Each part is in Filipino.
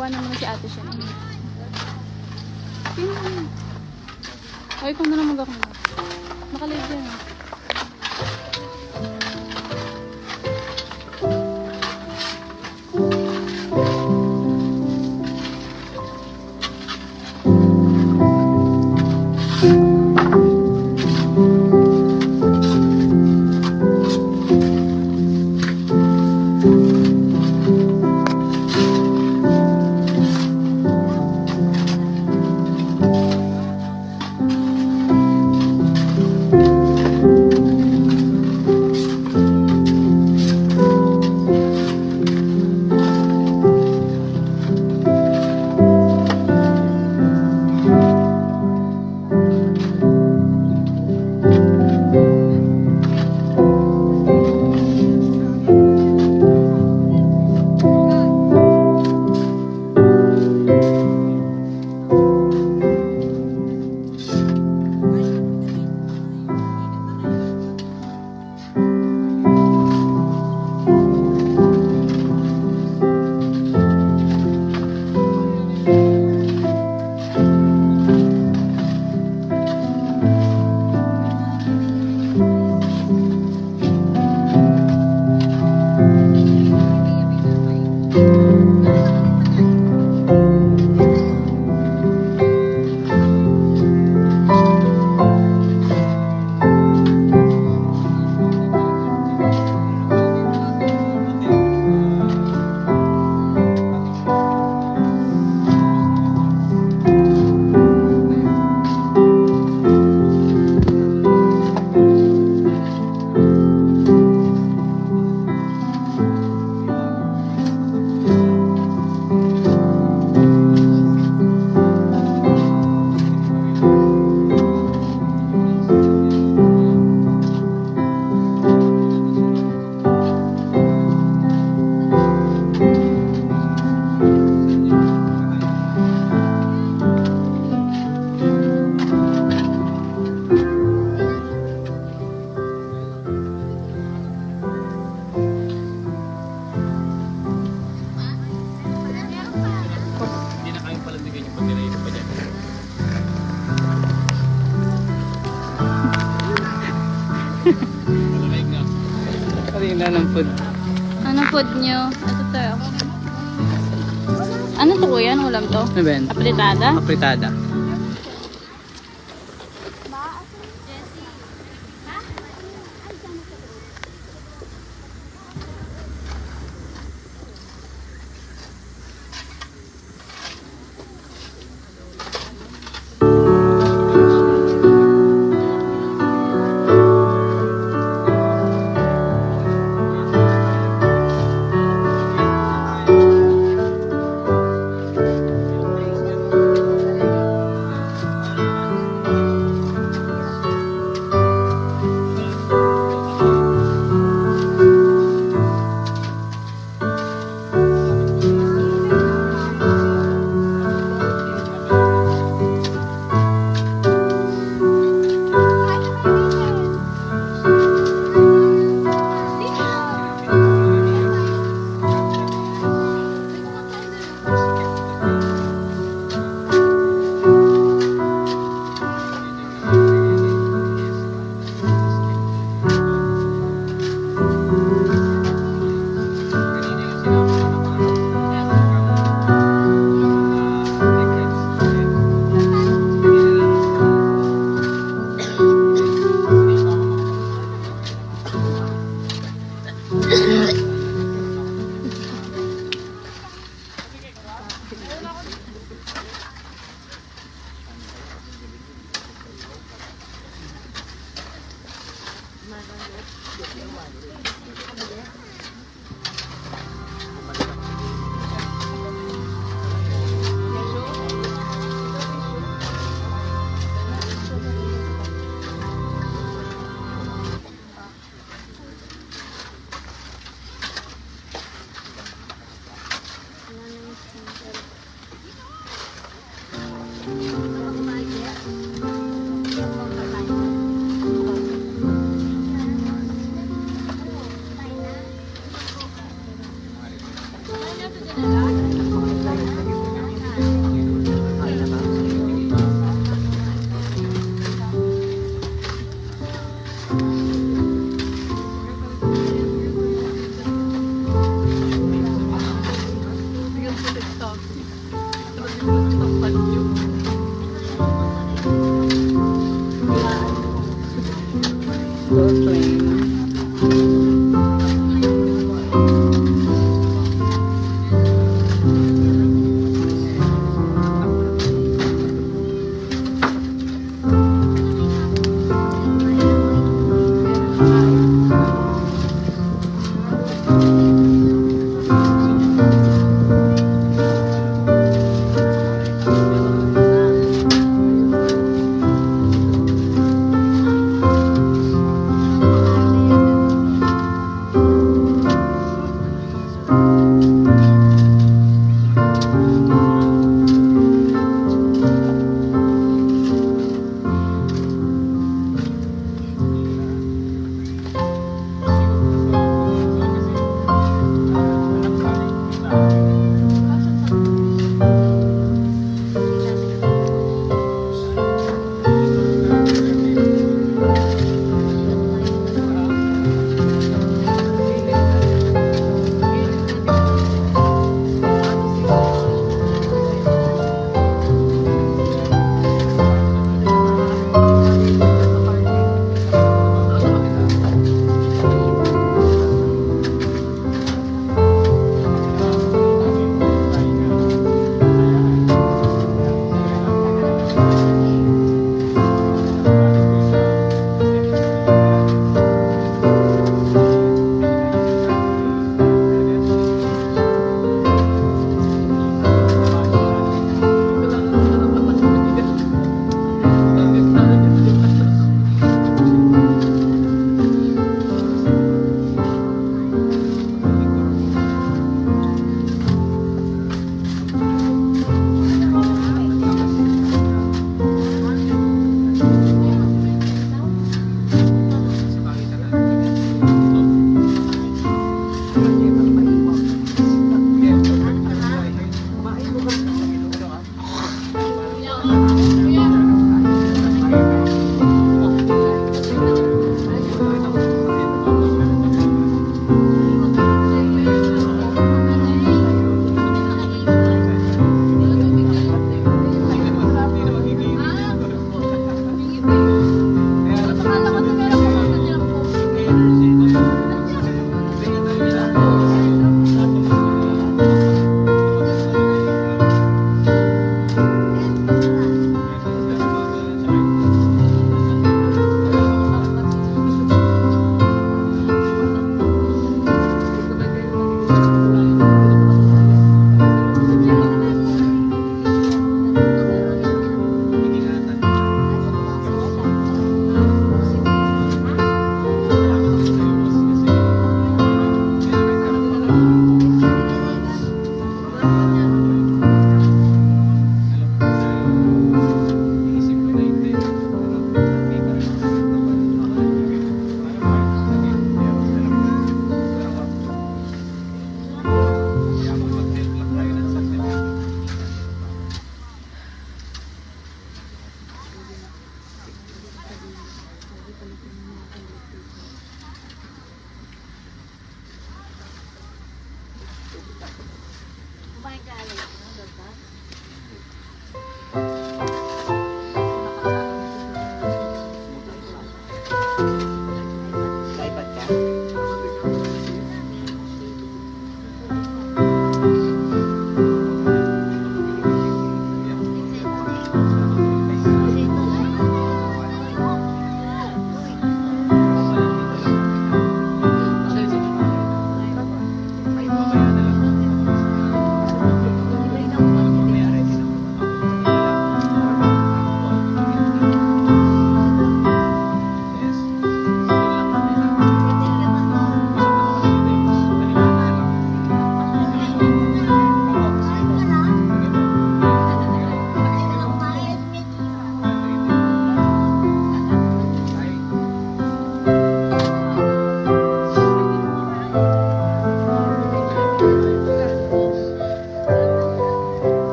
Kuha naman si ate siya. Ay, kung na lang mag-ako na. Nakalive yan. Kanina ng food. Anong food nyo? Ito to. Ano to kuya? Anong ulam to? Ano ba yan? Apritada? Apritada.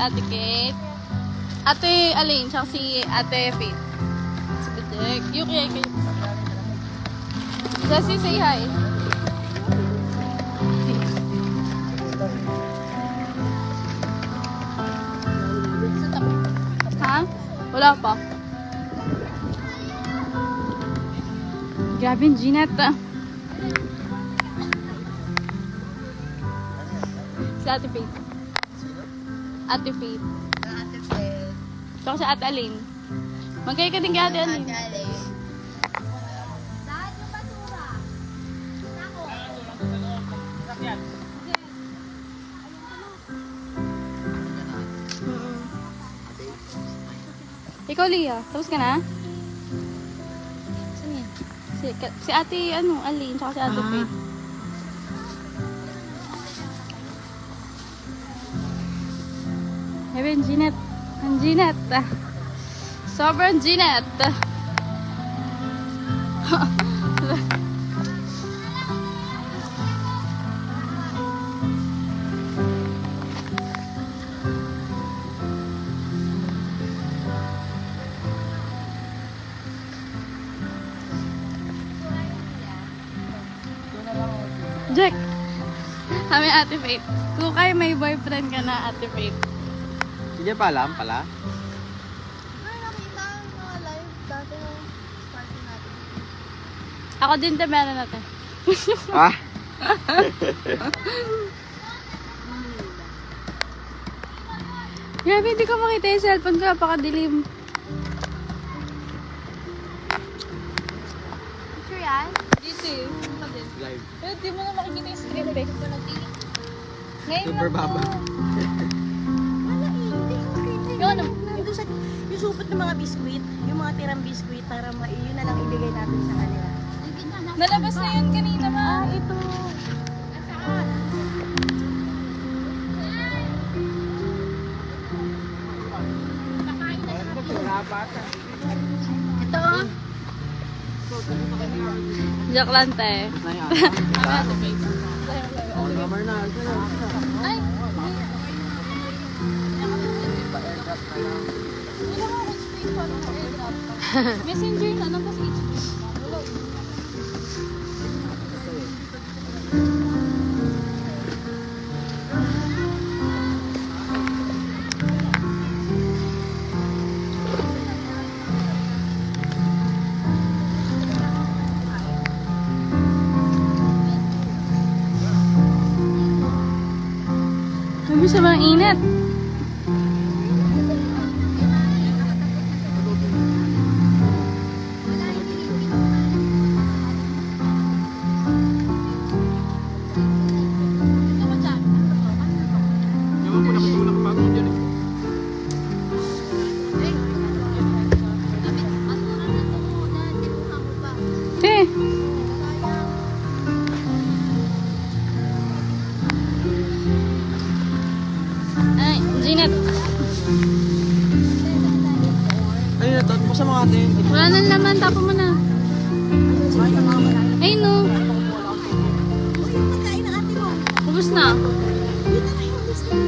Ate Kate. Ate Aline, tsaka si Ate Faith. Si Bidek. Yuki, ay kayo. Jessie, say hi. Ha? Wala pa. Grabe yung Jeanette. Si Ate Faith. Ate Faith. Ate Fel. Tsaka si Ate Aline. Magkaya ka din kay Ate Aline. Saan yung basura? Nako. Ikaw, Lia. Tapos ka na? Saan yan? Si Ate, Aline, tsaka si Ate Faith. Grabe, ang Jeanette. Ang Jeanette. Sobrang Jeanette. Jack! Kami Ate Faith. Kung kayo may boyfriend ka na, Ate Faith. Hindi pa alam pala. Ay, nakita ang mga live dati ng party natin. Ako din te, meron natin. Ah? Grabe, hindi ko makita yung cellphone ko. Napakadilim. Picture yan? Dito eh. Live. Pero di mo na makikita yung script eh. Ngayon Super lang baba. to. Wala eh. Hindi ko screen. Yung ano? Yung doon sa, yung supot ng mga biskwit, yung mga tirang biskwit, para yun na lang ibigay natin sa kanila. Nalabas na yun kanina ma. Ito. Ito oh. Joke lang te. Ay! Messenger na, ano kasi Sabi sa mga init. Te. Ay, Jeanette. Ay, natot mo sa mga atin. Wala nang laman, tapo mo na. Ay no. Pagkain ng ate mo. Ubus na. Yun na lang yung biskwit.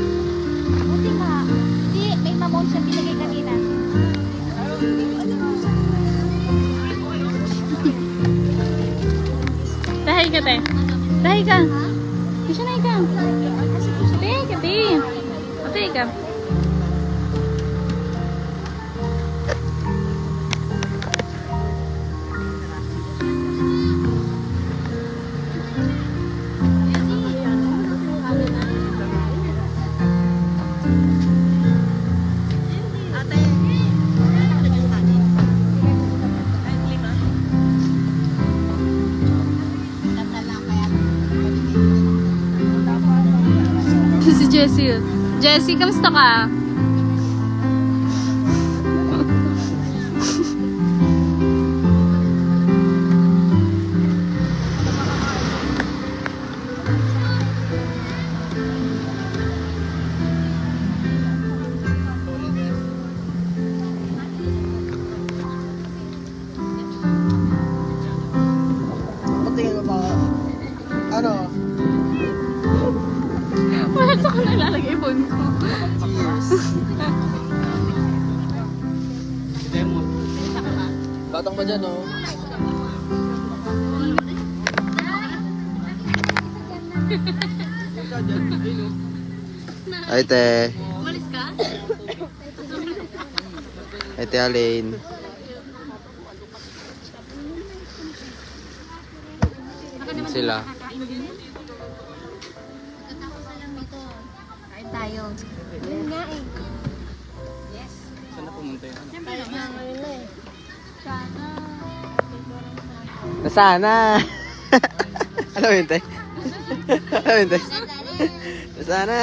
Buti nga. Hindi, may mamon siya pinagay kanina. Tahay ka, te. Tahay ka. Kasi na ka. Tahay ka, te. Tahay ka. Ate, ano yung kanin? Kahit 5. Tata lang kaya. Si Jessie. Jessie, kamusta ka? Patingin mo ba? Ano? Wala sa ko na ilalagay phone ko. Cheers. Batang ba dyan, oh? Ay, te. Umalis ka? Ay, te, Alin. Sila. Kain tayo. Yun nga eh. Saan na pumunta yun? Tayo nga ngayon na eh. Nasana! Alam mo yun, te? Alam mo yun, te? Nasana!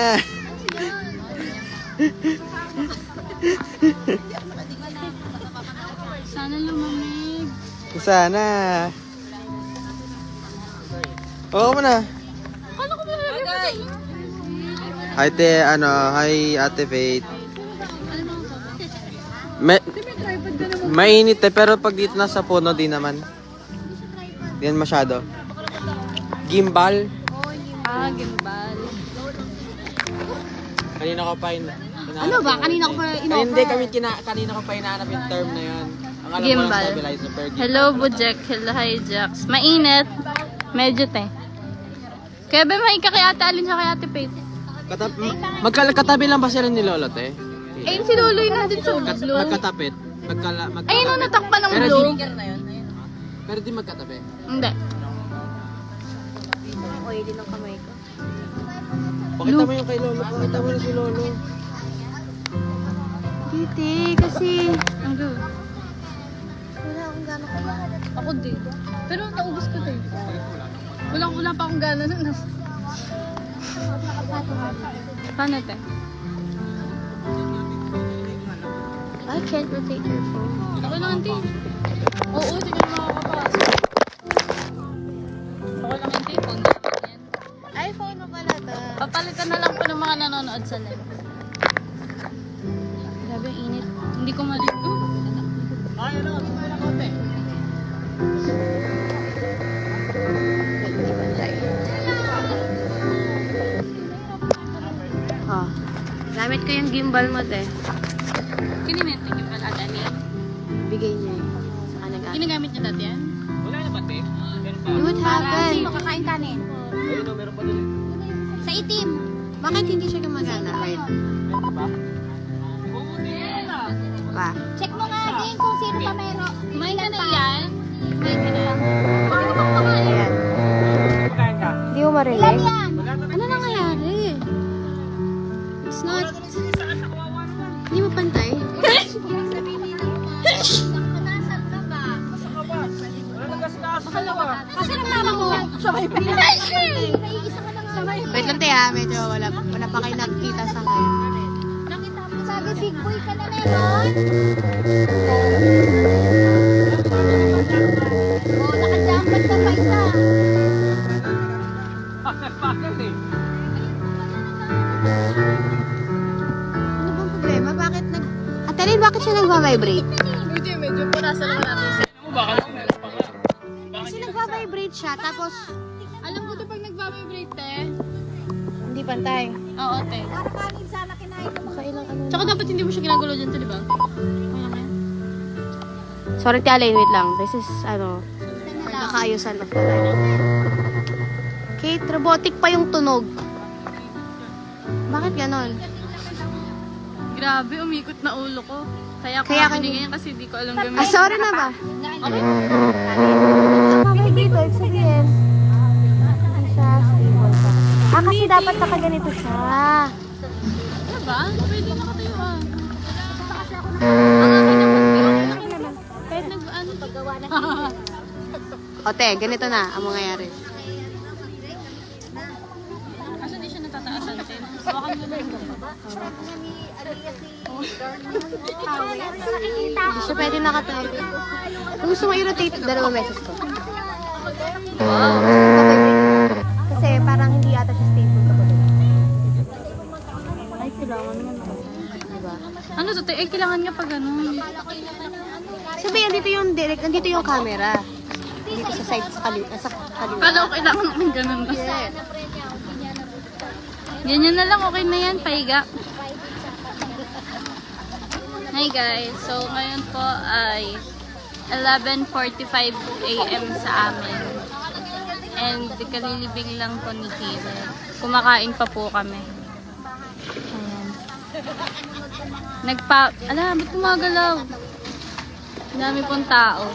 Sana lumamig. Nasana! Oo mo na. Kala ko ba lagay? Hi, te, hi, Ate Faith. Mainit eh, pero pag dito nasa puno, di naman. Di yan masyado. Gimbal. Ah, gimbal. Kanina ko pa Ano ba? Kanina ko pa in-offer. Hindi, kanina ko pa hinahanap yung term na yun. Ang alam ko lang Gimbal. stabilizer per gimbal. Hello, Bujek. Hello, hi, Jax. Mainit. Medyo, te. Kaya ba may kay Ate Alin siya kay Ate Faith? Magkatabi lang ba sila ni Lolo, te? Ayun si Lolo yun natin sa blue. Magkatapit. Ayun o, natakpan ng Pero blue. Pero di magkatabi. Hindi. Oily ng kamay ko. Pakita mo yung kay Lolo. Pakita mo na si Lolo. Titi, kasi... Ano? Wala akong gano'n kumahal. Ako din. Pero naubos ko din. Wala pa akong gana nun. Paano, te? I can't rotate your phone. Ako lang, te. Oo, di ka makakapasok. Ako lang, te. Phone namin yan. iPhone mo pala to. Papalitan na lang po ng mga nanonood sa live. Grabe, ang init. Hindi ko mali... Ay, ano? Sumaya ko, te. Oh. Gamit ko yung gimbal mo, te. Kinimente niyo pala dati. Bigay niya eh. Sa kanang Ginagamit niyo dati yan? Wala na ba, te? Meron pa. What happened? Makakain kanin. Ayun, no, meron pa doon. Sa itim. Bakit hindi siya gumagana? Right? Meron pa? Pa. Check mo nga din kung sino pa meron. May ka na yan? May ka na. Ayan. Pagkain ka? Hindi mo marinig? yan? Ano nangyayari? It's not... Hindi mo pantay? Kasi nang mama mo. Sabay pa. Wait lang, te ha. Medyo wala pa kayo nakikita sa ngayon. Sabi, big boy ka na meron? Oo, nakajampat ka pa isa. Bakit eh? Ano bang problema? Bakit nag... Atalin, bakit siya nagva-vibrate? Hindi, medyo purasa lang natin. Kasi nagva-vibrate siya, tapos... Alam ko ito pag nagbabibrate, te. Hindi pantay. Oo, te. Kailang ano... Tsaka dapat hindi mo siya ginagawa dyan, te, di ba? Sorry, Tialay, wait lang. This is, nakaayusan lang pala. Kate, robotic pa yung tunog. Bakit ganon? Grabe, umikot na ulo ko. Kaya Kaya ko binigay yan kasi di ko alam Ah, gamitin. sorry na ba? Okay. Vibrate, sabihin. Hindi siya stable pa. Ah, kasi dapat nakaganito siya. Ano ba? Pwede nakatayo ah. Kahit nag-ano paggawa na. Ote, ganito na ang mangyayari. Kaso di siya natataasan, te. Hawakan mo lang. Hindi siya pwede nakatayo. Kung gusto mo i-rotate, 2 beses ko. Wow. Kasi parang hindi ata siya stable kapag. Ay, kailangan mo na. Diba? Ano to, te? Eh, kailangan nga pag ano. Sabi, andito yung direct, andito yung camera. Dito sa side, sa kaliwa. Kala ko kailangan namin ganun ba? Ganyan na lang, okay na yan, paiga. Hi guys, so ngayon po ay 11:45 AM sa amin. And kalilibing lang po ni Caleb. Kumakain pa po kami. Ayan. Ba't gumagalaw? Dami pong tao.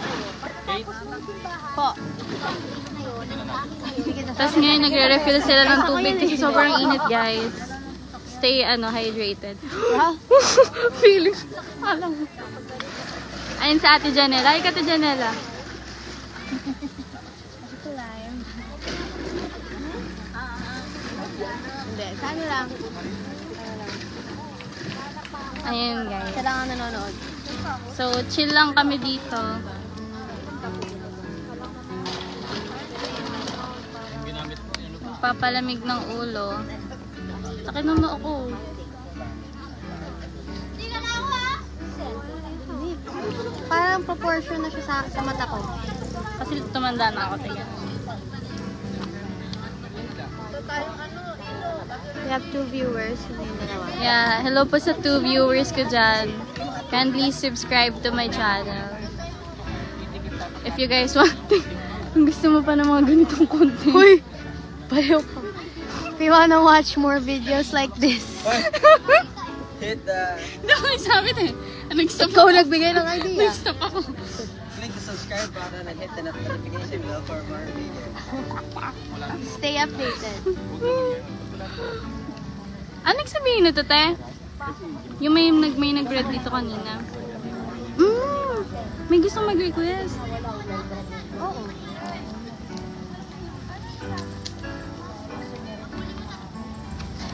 Po. Tapos ngayon nagre-refill sila ng tubig kasi sobrang init, guys. Stay hydrated. Feeling. Alam mo. Ayun sa Ate Janela. Ay, Ate Janela. Hindi, saan lang? Ayun, guys. Kailangan nanonood. So, chill lang kami dito. Papalamig ng ulo. Sakit ng noo ko. Parang proportion na siya sa mata ko. Kasi tumanda na ako. Tingnan. We have 2 viewers. Yung dalawa. Yeah, hello po sa 2 viewers ko dyan. Kindly subscribe to my channel. If you guys want kung gusto mo pa ng mga ganitong content. Uy! Pareho ka. If you wanna watch more videos like this. Hit the... Hindi ako nagsabi na eh. Nag-stop Ikaw ako. nagbigay ng idea. Nag-stop ako. Click the subscribe button and hit the notification bell for more videos. Stay updated. Anong sabihin nito, te? Yung may nag-read dito kanina. May gusto mag-request. Oo.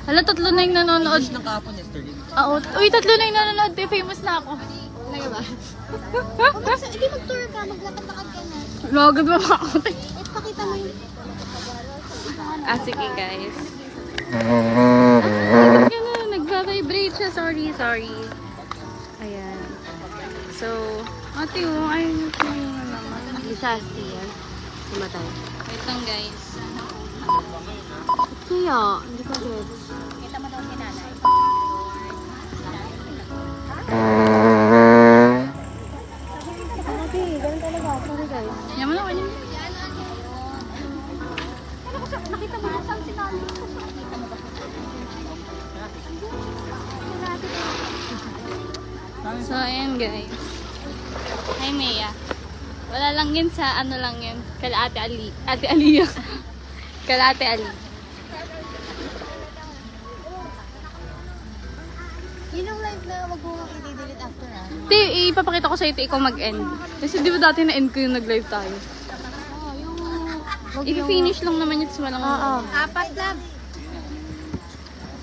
Hala, 3 na yung nanonood. Ng kapon yesterday. Oo. Uy, 3 na yung nanonood. Te, famous na ako. Talaga ba? Hindi mag-tour ka, maglakad-lakad ka na. Logod mo ako, te. Pakita mo yung... Sige, guys. Nagpa-vibrate siya. Sorry. Ayan. So, ate, ayun yung naman. Isa, siya. Sumatay. Wait lang, guys. Kaya, hindi ko gets. Kita mo daw si nanay. Ate, ganun talaga. Sorry guys. Yaman ako yun. Nakita mo na saan si nanay. So, ayan, guys. Hi, Mea. Wala lang yun sa lang yun. Kala Ate Ali. Ate Aliyah. Kala Ate Ali. Yun yung live na wag mo i-delete after Di, ipapakita ko sa ito ikaw mag-end. Kasi di ba dati na-end ko yung nag-live tayo? yung... I-finish lang naman yun sa walang... Oo. Apat lab.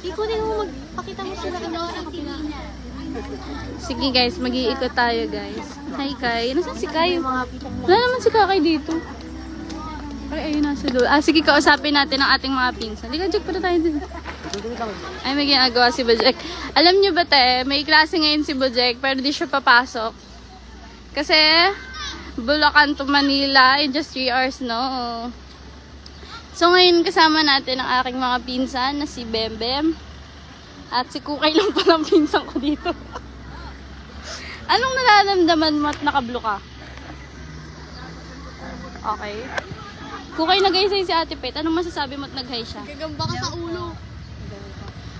Ikunin mo magpakita mo sila ano sa kapila. Sige guys, mag-iikot tayo guys. Hi Kai. Nasaan si Kai? Mga Wala naman si Kakay dito. Ay, ayun nasa doon. Sige, kausapin natin ang ating mga pinsan. Liga, Jack, para tayo din. Ay, may ginagawa si Bojek. Alam nyo ba, te, may klase ngayon si Bojek, pero di siya papasok. Kasi, Bulacan to Manila in just 3 hours, no? So, ngayon kasama natin ang aking mga pinsan na si Bembem. At si Kukay lang palang pinsan ko dito. Anong nararamdaman mo at nakablo ka? Okay. Kukay nag-hi sa'yo si Ate Pet. Anong masasabi mo at nag-hi siya? gagamba ka sa ulo.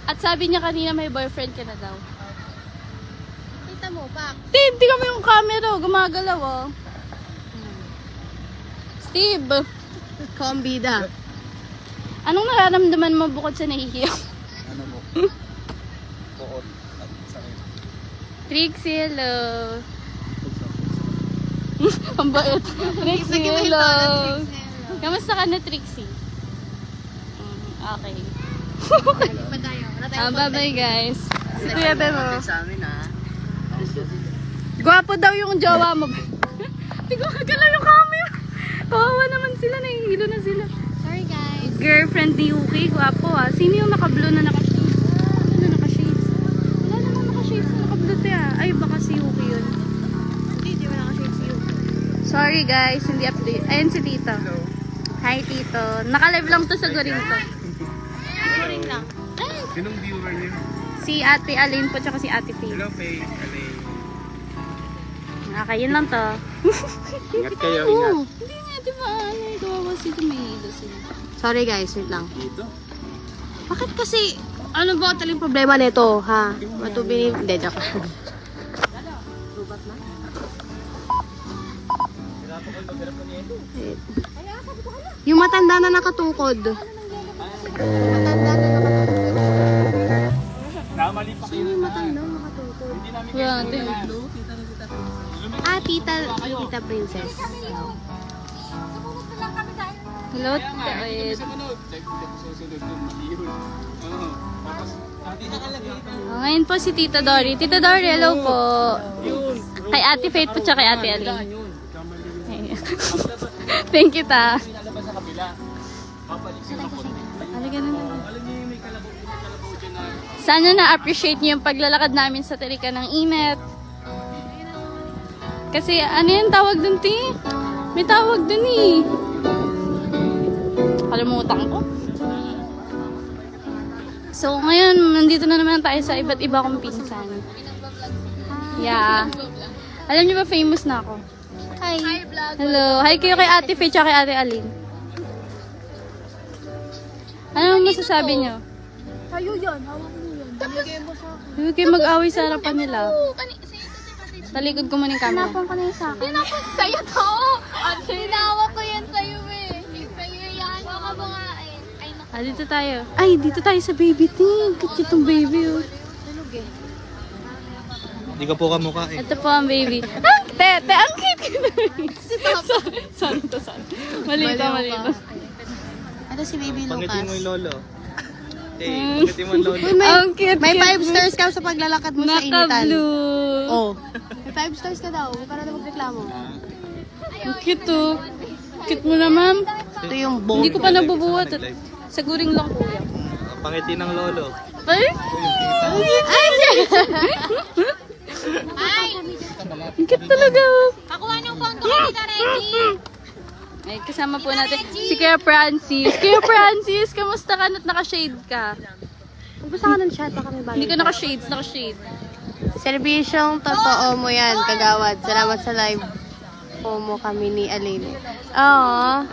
At sabi niya kanina may boyfriend ka na daw. Kita mo, pak. Steve, tingnan mo yung camera. Gumagalaw, oh. Steve, Kombida. anong nararamdaman mo bukod sa nahihiya? Ano mo? Buot at sakit. Trixie, hello. Ang bait. Trixie, hello. Kamusta ka na, Trixie? Okay. Bye-bye, guys. Si Kuya Bemo. Sa amin Gwapo daw yung jowa mo. Hindi ko kagalaw yung camera. Kawawa naman sila. Nahihilo na sila. Sorry guys. Girlfriend ni Yuki. Gwapo ah. Sino yung naka-blue na naka-shades? Ano naka-shades? Wala naman naka-shades na naka-blue te ah. Ay, baka si Yuki yun. Hindi mo naka-shade si Yuki. Sorry guys, hindi update. Ayun si Tito. Hi Tito. Naka-live lang to sa Gorinto. Ring lang. Sinong viewer niyo? Si Ate Aline po tsaka si Ate Faye. Hello, Faye. Alay. Okay, yun lang to. Ingat kayo, ingat. Hindi nga, di ba? Ano, kawawa sila, may hilo sila. Sorry guys, wait lang. Dito? Bakit kasi, ano ba taling problema nito, ha? Matubig, hindi, joke. Yung matanda na nakatukod. Matanda na nakatukod. Sino yung matanda na nakatukod? Wala natin. Ah, tita princess. Hello, Ted. Ngayon po si Tita Dory. Tita Dory, hello po. Kay Ate Faith po tsaka kay Ate Aline. Thank you, ta. Halika na. Sana na-appreciate niyo yung paglalakad namin sa Tirikan ng init. Kasi ano yung tawag dun, Ti? May tawag dun eh. Kalimutan ko. So, ngayon, nandito na naman tayo sa iba't iba kong pinsan. Yeah. Alam niyo ba, famous na ako? Hi. Hello. Hi kayo kay Ate Faye at kay Ate Aline. Ano masasabi niyo? Kayo yan, hawak mo yan. Binigay mo sa akin. Huwag kayo mag-away sa harapan nila. Talikod ko muna yung camera. Hanapan ko na yung sa akin. Tinapos sa'yo to! Tinawa ko yan sa'yo eh. Sa'yo yan. Baka mga eh. Ay, naku. Ah, dito tayo. Ay, dito tayo sa baby team. Cute itong baby, oh. Hindi ka po kamukha eh. Ito po ang baby. Ah, te, ang cute ko na. Sorry. Mali ito. Ito si baby Lucas. Pangitin mo yung lolo. Eh, pangitin mo yung lolo. Uy, Ang cute. may 5 stars ka sa paglalakad mo sa initan. Naka-blue. Oh. May 5 stars ka daw. Para na magreklamo. Ang cute, oh. Cute mo na, ma'am. Ito yung bone. Hindi ko pa nabubuhat. Sa guring lang, kuya. Pangitin ng lolo. Ay! Ay! Ang cute talaga, oh. Pakuha ng pondo ko, Tita Reggie! Ay, kasama po natin si Kuya Francis. Kuya Francis, kamusta ka na't naka-shade ka? Magbasa ka ng chat. Baka may Hindi bago. ka naka-shades, naka-shade. Serbisyong totoo mo yan, kagawad. Salamat sa live po mo kami ni Aline. Oo.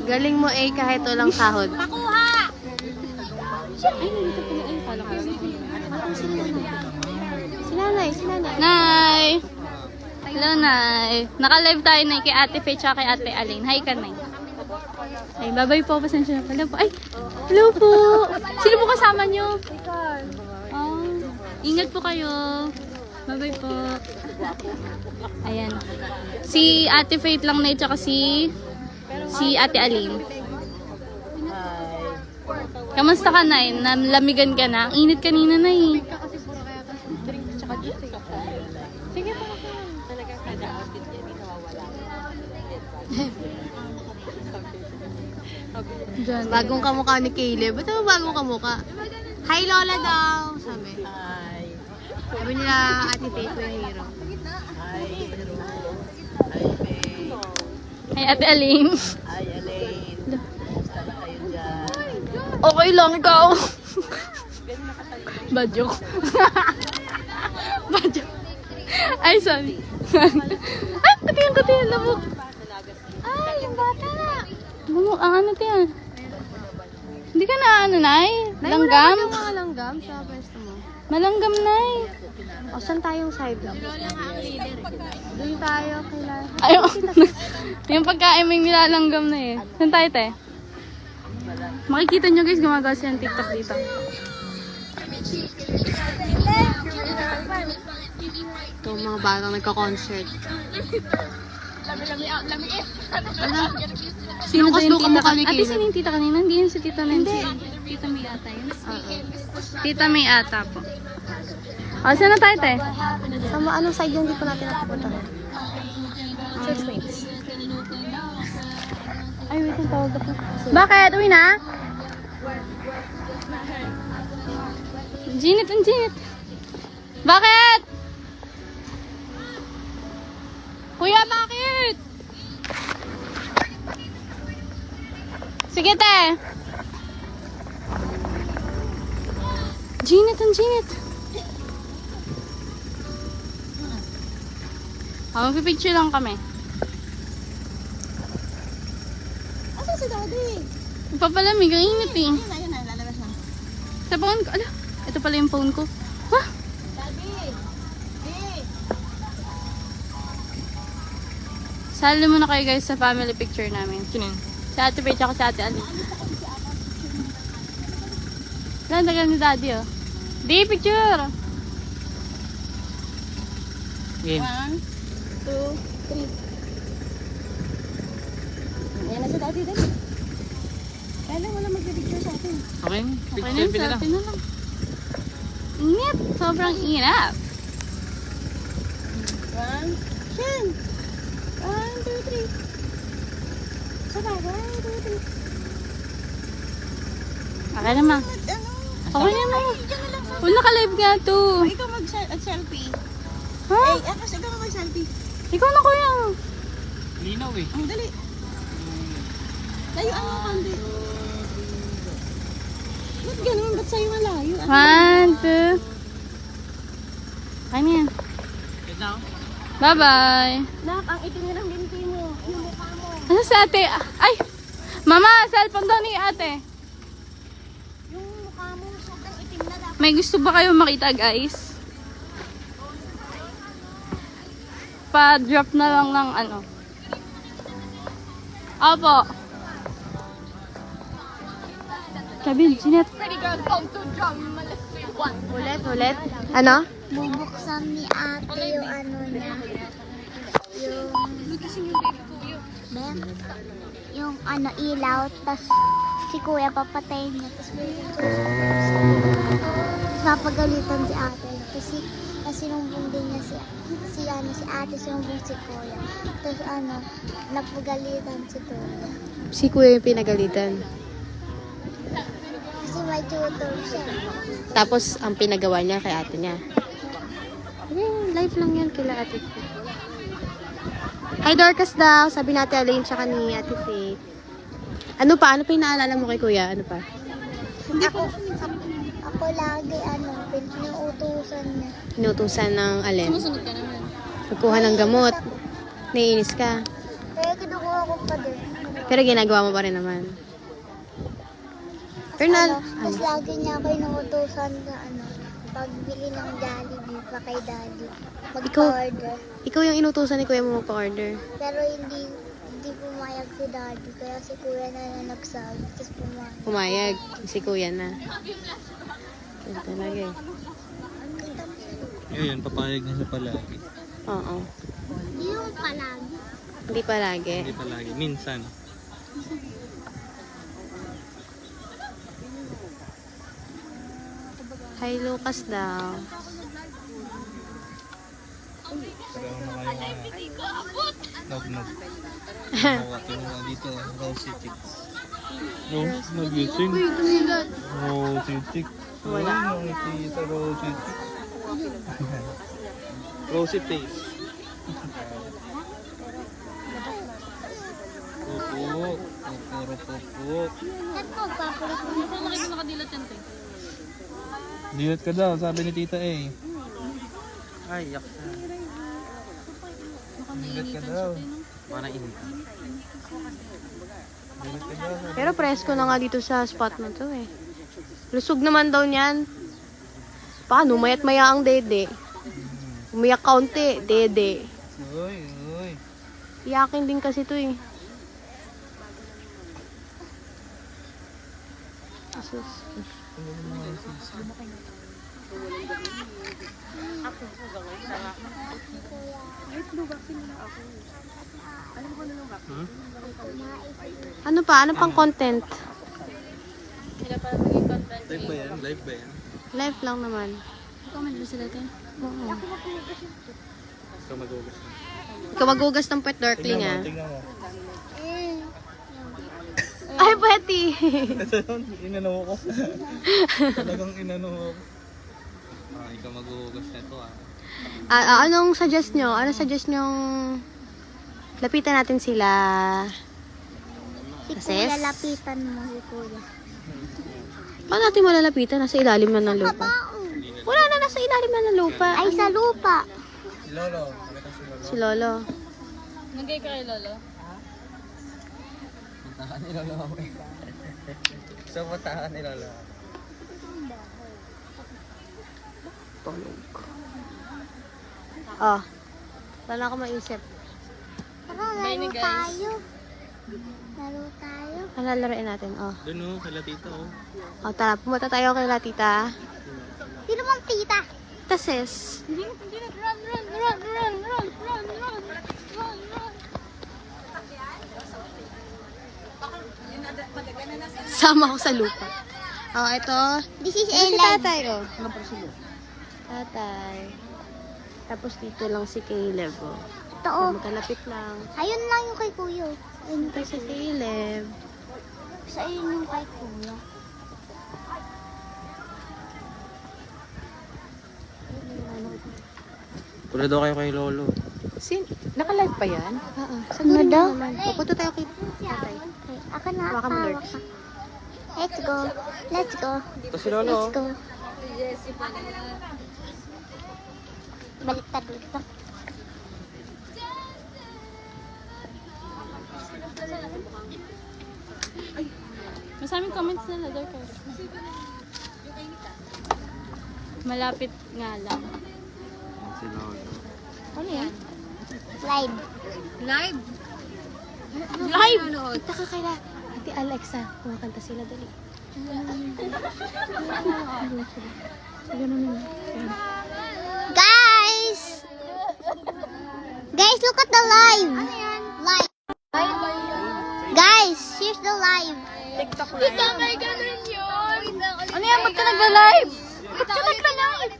Galing mo eh kahit walang sahod. Pakuha! Ay, nandito pala. Ay, kala ko. Si nanay. Nay! Hello, Nay. Naka-live tayo na kay Ate Faye at kay Ate Aline. Hi ka, Nay. Ay, bye-bye po. Pasensya na pala po. Ay, hello po. Sino po kasama nyo? Oh, ingat po kayo. Bye-bye po. Ayan. Si Ate Faith lang na tsaka si Ate Aline. Kamusta ka, Nay? Nalamigan ka na? Ang init kanina, Nay. Sige po. Diyan. Bagong kamukha ni Caleb. Ba't naman bagong kamukha? Hi Lola daw, sabi. Hi. Sabi nila Ate Faith ko yung hero. Ay, Ate Aline. Hi Elaine. Okay lang, ikaw. Bad joke. Bad joke. Ay, sorry. Ah, katiyan, labok. Ay, yung bata! Bumuk, ang ano tiyan? Hindi ka na ano, Nay? Nay, Langgam? wala ka mga langgam sa pwesto mo. Malanggam, Nay. O, saan tayong side? Doon tayo kailangan. Ayaw. Yung pagkain may nilalanggam na eh. Saan tayo, te? Makikita nyo guys, gumagawa siya ng TikTok dito. Ito mga batang nagka-concert. Ano? Sino Lucas, daw yung Lucas, tita mukha ni kanina? Ate, Caleb. sino yung tita kanina? Hindi yun si Tita Nancy. Tita May ata yun. Tita May ata po. O, saan na tayo, te? Sa anong side yung hindi pa natin nakapunta? Ay, wait, ang tawag ako. Bakit? Uwi na? Ginit, ang ginit. Bakit? Kuya, bakit? Sige, te. Ginit, ang ginit. Magpipicture lang kami. Asa si Daddy? Papalamig, ang init eh. Ayun na, lalabas na. Sa phone ko, ala, ito pala yung phone ko. Ha? Daddy! Hey! Sali muna kayo guys sa family picture namin. Sino? Si Ate Paige ako si Ate Ali. Landagan ni Daddy oh. Di, picture! Game. 1, 2, 3. Ayan na si Daddy, Daddy. Kaya lang wala mag-picture sa atin. Okay, Okay na yun, sa atin na lang. Init! Sobrang init! 1, Shen! 1, 2, 3. Sabay, 1, 2, 3. Okay naman. Ano? Okay naman. Uy, naka-live nga to. Ikaw mag-selfie. Ha? Tapos ikaw mag-selfie. Ikaw na kuya. Linaw eh. Ang dali. Layo ang mga kandi. Ba't ganun? Ba't sa'yo malayo? 1, 2. Okay na yan. Wait lang. Bye-bye. Nak, ang itim na ng binti mo. Yung mukha mo. Ano si ate? Ay! Mama, cellphone daw ni ate. Yung mukha mo, sobrang itim na dapat. May gusto ba kayo makita guys? Pa-drop na lang ng ano. Opo. Kabin, sinet. Ulit. Ano? Bubuksan ni ate yung ano niya. Yung ano ilaw, tas si kuya papatayin niya, tas papagalitan si ate. Kasi sinumbong din niya si ate, sinumbong si kuya. Tapos napagalitan si kuya. Si kuya yung pinagalitan. Kasi may tutor siya. Tapos, ang pinagawa niya kay ate niya. Live lang yan kila ate Faith. Hi Dorcas daw, sabi natin Alain tsaka ni ate Faith. Ano pa? Ano pa yung naalala mo kay kuya? Ano pa? Ako lagi pinuutusan niya. Inutusan ng alin? Sumusunod ka naman. Pagkuha ng gamot. Naiinis ka. Kaya kinukuha ko pa din. Pero ginagawa mo pa rin naman. Pero Tapos lagi niya ako inuutusan na pagbili ng Jollibee pa kay daddy. Magpa-order. ikaw yung inutusan ni kuya mo magpa-order. Pero hindi pumayag si daddy. Kaya si kuya na nagsabi. Tapos pumayag. Pumayag. Si kuya na. Ito talaga eh. Yun, papayag na siya palagi. Oo. Yung palagi. Hindi palagi. Hindi palagi. Minsan. Hi Lucas daw. Nog. Kinuha dito. Rosy Chicks. Rose, nagising. Rosy Chicks. Wala. Nakikita Rosy Chicks. Rosy Face. Pupo. Puro pupo. At magpapalit mo. Ito nakita nakadilat yan, te. Dilat ka daw, sabi ni tita eh. Ay, yak. Dilat ka daw. Para init. Dilat ka daw. Pero presko na nga dito sa spot na to eh. Lusog naman daw niyan. Paano? Mayat maya ang dede. Umiyak kaunti, dede. Uy. Iyakin din kasi to eh. Asus. Ano pa? Ano pang content? Sila para maging content Live ba yan? Live ba yan? Live lang naman. Comment ba sila, te? Oo. Ikaw magugas na. Ikaw magugas ng pet dorkling ah. Tingnan mo. Ay, Betty! Inano ko. Talagang inano ko. Ikaw magugas na ito Anong suggest nyo? Ano suggest nyong lapitan natin sila? Si Sis? kuya, lapitan mo si kuya. Paano natin malalapitan? Nasa ilalim na ng lupa. Baon. Wala na, nasa ilalim na ng lupa. Ay, sa lupa. Si Lolo. Nakita si Lolo. Si Lolo. Nagay ka kay Lolo? Puntahan ni Lolo ako eh. So, puntahan ni Lolo. Tulog. Oh. Wala ako maisip. Tara, Bye laro na, guys. tayo. Laro tayo. Ano lalaroin natin? Oh. Doon o, kala tito o. Oh, tara. Pumunta tayo kay La Tita. Sino mong tita? Tita sis. Hindi na, run. Sama ko sa lupa. Oh, ito. This is Ito si Ellen. tatay, oh. Tatay. Tapos dito lang si Caleb, oh. Ito oh. Magkalapit lang. Ayun lang yung kay kuya. Ayun yung Ito si Caleb. Sa ayun yung kay kuya. Pula daw kayo kay Lolo. Naka-live pa yan? Oo. Ano daw? Pupunta tayo kay tatay. Okay, ako na. Baka mo, hawak Lord. ka. Let's go. Let's go. Ito si Lolo. Let's go. Baliktad dito. Masaming comments nila, Dorcas. Malapit nga lang. Si Lolo. Ano yan? Live. Live? Kita ka kay Ate Alexa. Kumakanta sila dali. Guys! Guys, look at the live. Live. Guys, here's the live. TikTok live. Ito, may ganun yun. Ano yan? Ba't ka nagla-live? Ba't ka nagla-live?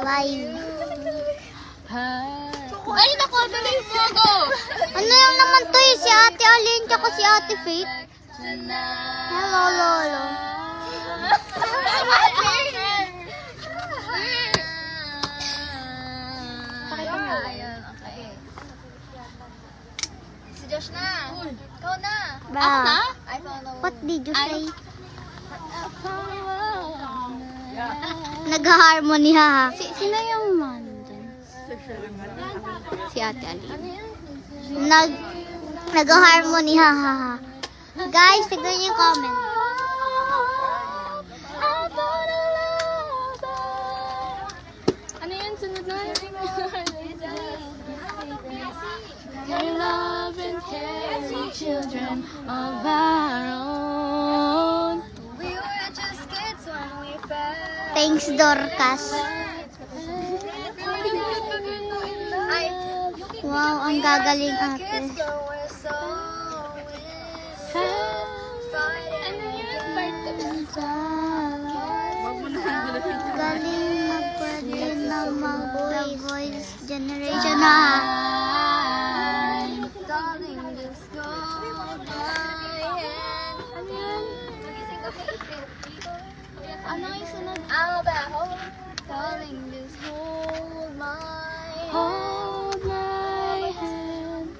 Live. Ay, naku, tuloy mo ako. Ano yung naman to eh? Si Ate Alin tsaka si Ate Faith. Hello, Lolo. Si Josh na. Ikaw na. Ba? I found a What did you say? Nag-harmony ha. Sino yung man dyan? Si Ate Ali. Nag-harmony ha ha ha. Guys, tignan niyo yung comment. Ano yun? Sunod na? Your love and carry children of our own. We were just kids when we fell. Thanks, Dorcas. Wow, ang gagaling ate. Kids go, we're so Ano yun? Galing magpwede ng mga boys generation na. darling, just go by and Ano yung sunod? I'll be home. Darling, just hold my hand. Hold my hand.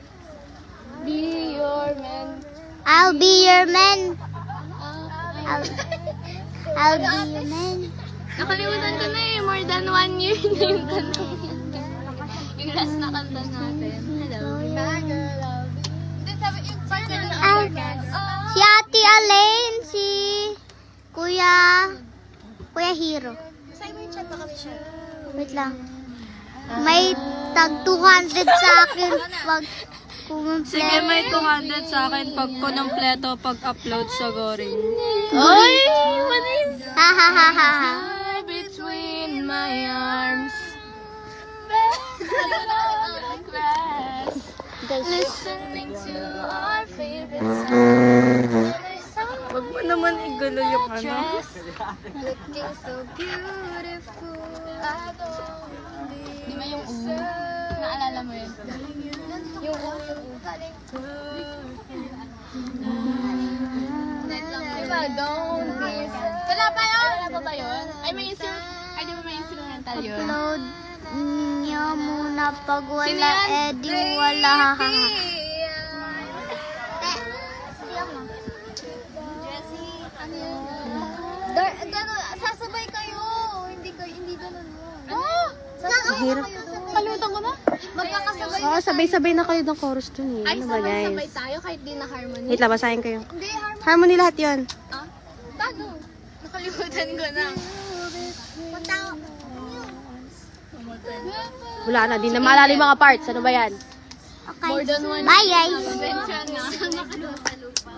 Be your man. I'll be your man. I'll be your man. Nakalimutan ko na eh. More than 1 year na yung tanong yan. Yung last na kanta natin. Hello. Hindi, sabi yung partner na I'll, si Ate Alain, si Kuya Hero. Sa'yo mo yung chat, baka may siya. Wait lang. May tag 200 sa akin pag kumumpleto. Sige, may 200 sa akin pag kunompleto pag-upload sa Goring. Ay! Manis! Ha ha ha ha ha. Between my arms. Listening to our favorite song. Wag mo naman igulo yung ano. Looking so beautiful. I don't Di ba yung naalala mo yun? yung diba, don't be Wala pa yun? Wala pa ba yun? Ay, may ay, di ba may instrumental yun? Upload niyo muna pag Sino wala, yan? eh di wala. Ha ha ha. Sasabay kayo. Hindi ganun yun. Ah! Sasabay Mahirap. kayo doon. Kalimutan ko na. Oo, sabay-sabay na kayo ng chorus dun eh. Ay, Ano ba, sabay-sabay guys? tayo kahit di na harmony. Wait lang, basahin kayo. Hindi, harmony. Harmony lahat yun. Ah? Paano? Nakalimutan ko na. Wala na, di na maalala yung mga parts. Ano ba yan? More than one. Bye, guys. Convention na. Sama ka doon sa lupa.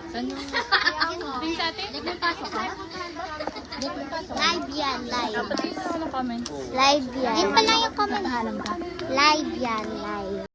Live yan, live. Ano comment? Live yan. Yun pala yung comment. Live yan, live.